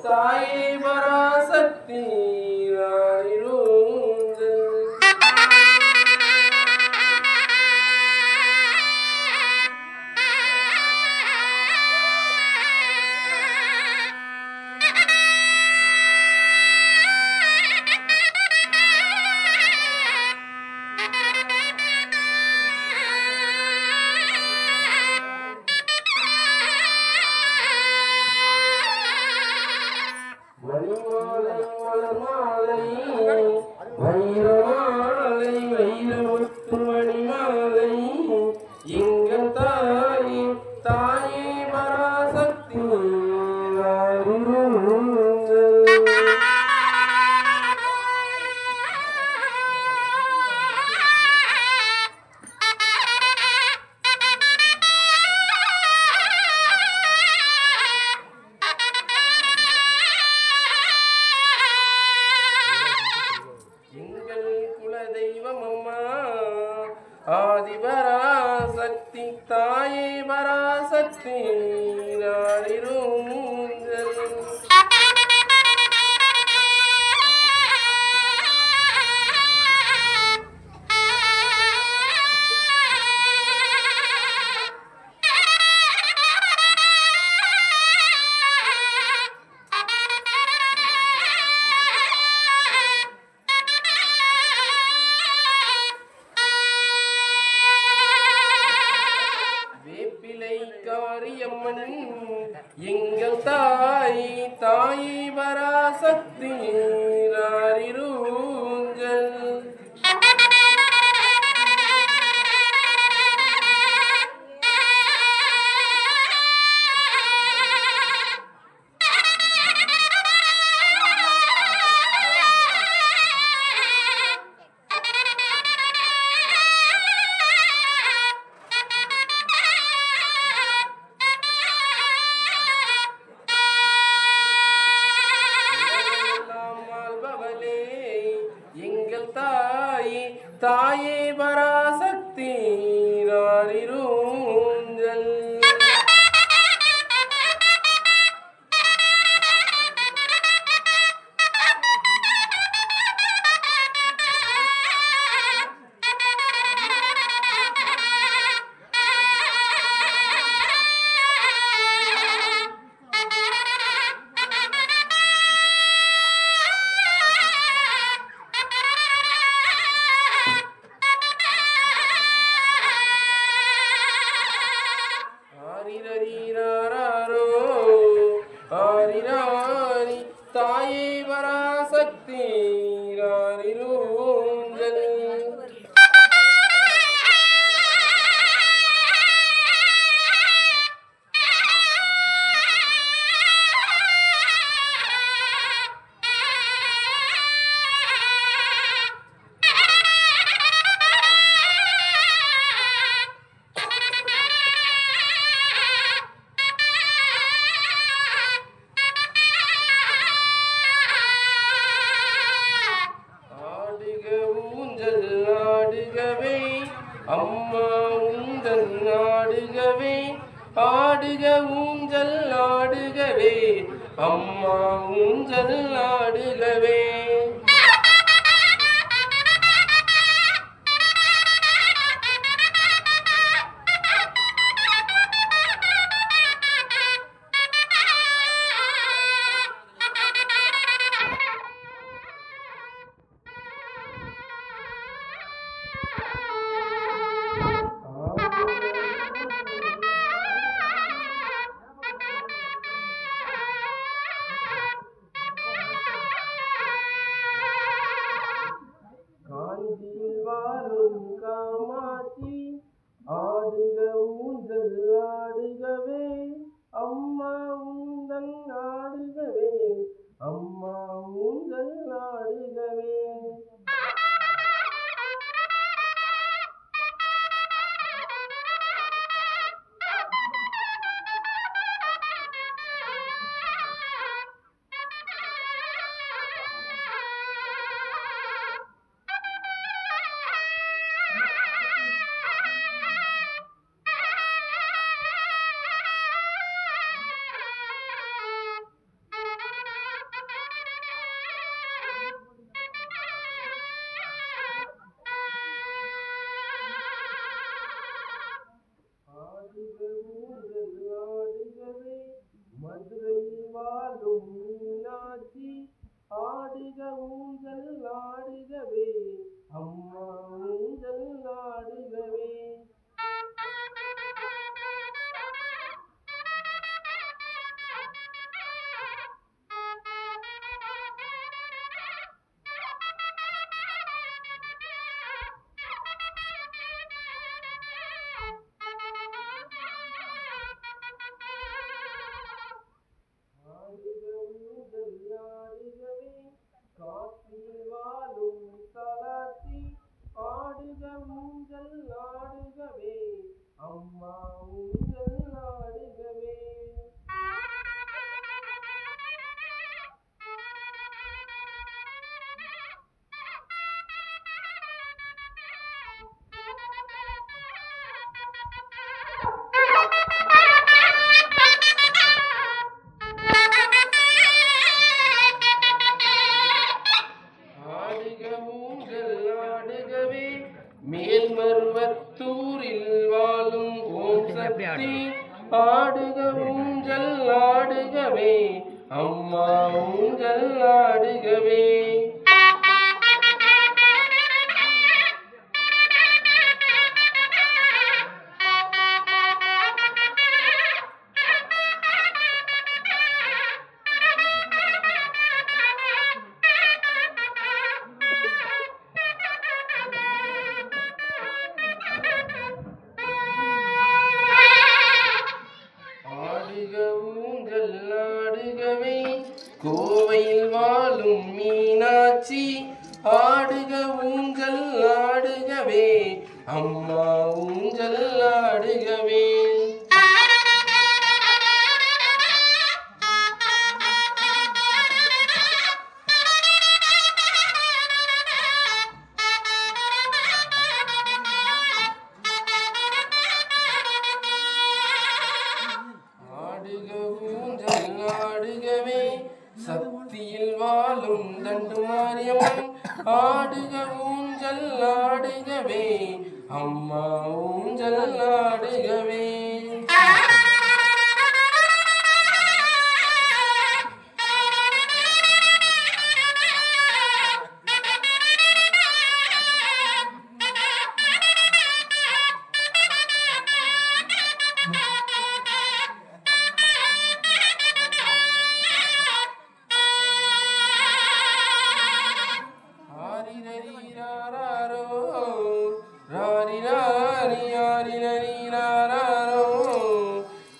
தாயே பராசக்தி மணிமாலை மலர்மாலை வைரமாலை வைரமுத்து மணிமாலை எங்கள் தாயே தாயே பராசக்தி தெய்வம் அம்மா ஆதிபராசக்தி தாயே பராசக்தி நாளிருஞ்சல் காரியம்மன் எங்கள் தாய் தாயை பராசக்தி நாரிருஞ்சல் எங்கள் தாயே தாயே பராசக்தி நாரிருஞ்சல் ஆரிராரி தாயே பராசக்தி நாரிருஞ்சல் ஆடுகவே அம்மா உந்தன் ஆடுகவே ஆடுக ஊஞ்சல் ஆடுகவே அம்மா ஊஞ்சல் ஆடுகவே மதுரையில் வாழும் மீனாட்சி ஆடுக ஊஞ்சல் ஆடுகவே அம்மா ஊஞ்சல் ஆடுகவே. காற்றில் வாழும் விசாலாட்சி ஆடுக ஊஞ்சல் ஆடுகவே அம்மா ஊஞ்சல் ஆடுகவே. மேல்மருவத்தூரில் வாழும் ஓம் சக்தி ஆடுக ஊஞ்சல் ஆடுகவே அம்மா ஊஞ்சல் ஆடுகவே. கோவையில் வாழும் மீனாட்சி ஆடுக ஊஞ்சல் ஆடுகவே அம்மா ஊஞ்சல் ஆடுகவே. சக்தியில் வாழும் தண்டு மாரியம்மன் ஆடுக ஊஞ்சல் ஆடுகவே அம்மா ஊஞ்சல் ஆடுகவே.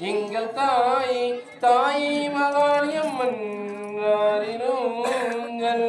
எங்கள் தாய் தாய் மகாளியம்மன் ஆரினூஞ்சல்.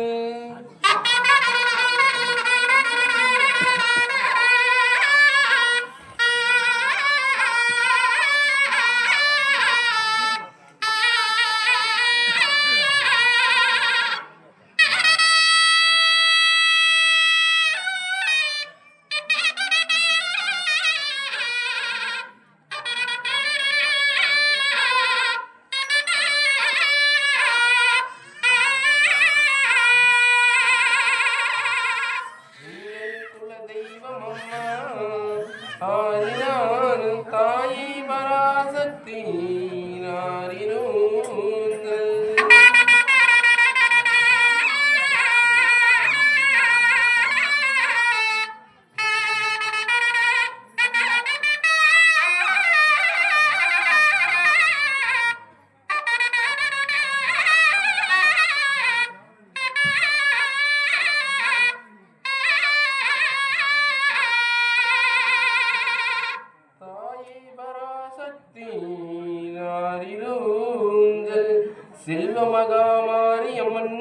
ஆரினானும் தாயை பராசக்தி ஆரினூஞ்சல். செல்வமகா மாரியம்மன்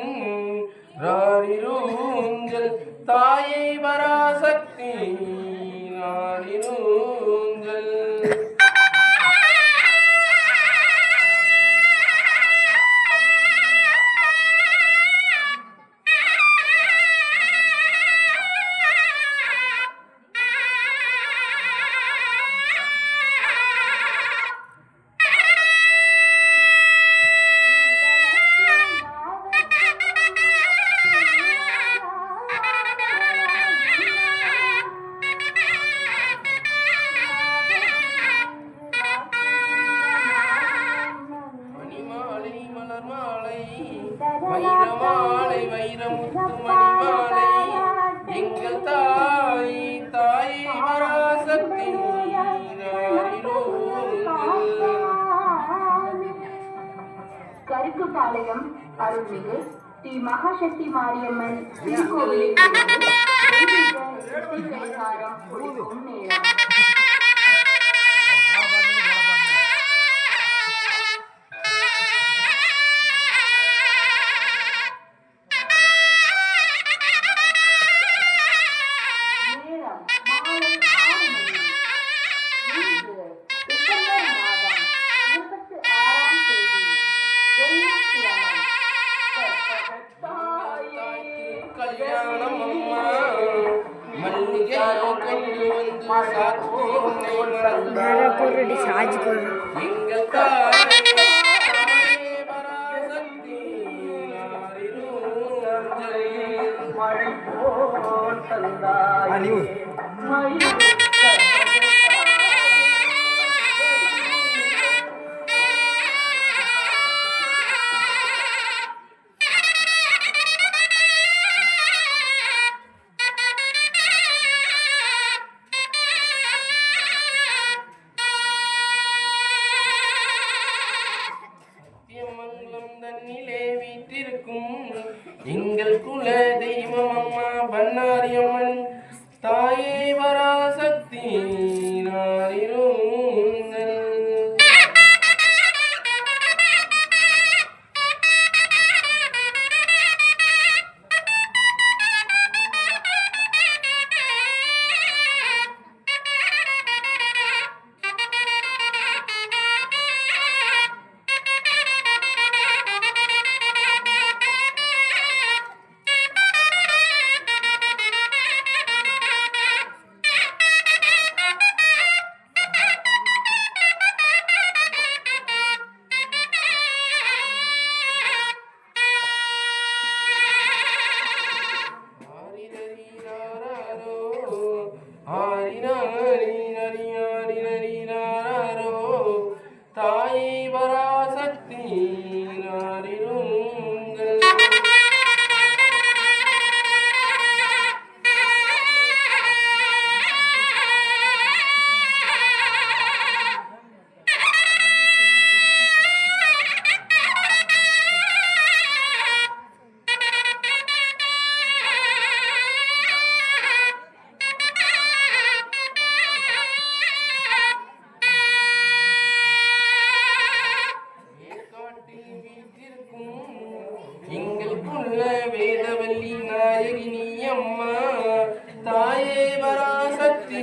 ராரிரூஞ்சல் தாயை பராசக்தி ராரிரூஞ்சல். தெற்குபாளையம் அருள்மிகு ஸ்ரீ மகாசக்தி மாரியம்மன் திருக்கோவிலில் பரிகாரம் முடிக்கும் நேரம். கல்யாணம் அம்மா மல்லிகை கொண்டு வந்து சாத்தி எங்கள் தாயே பராசக்தி மழை போல் தந்தாய் எங்கள் குல தெய்வம் அம்மா பண்ணாரியம்மன் தாயே பராசக்தி தாயை பராசக்தி எங்கள் குல வேதவல்லி நாயகினி அம்மா தாயே பராசக்தி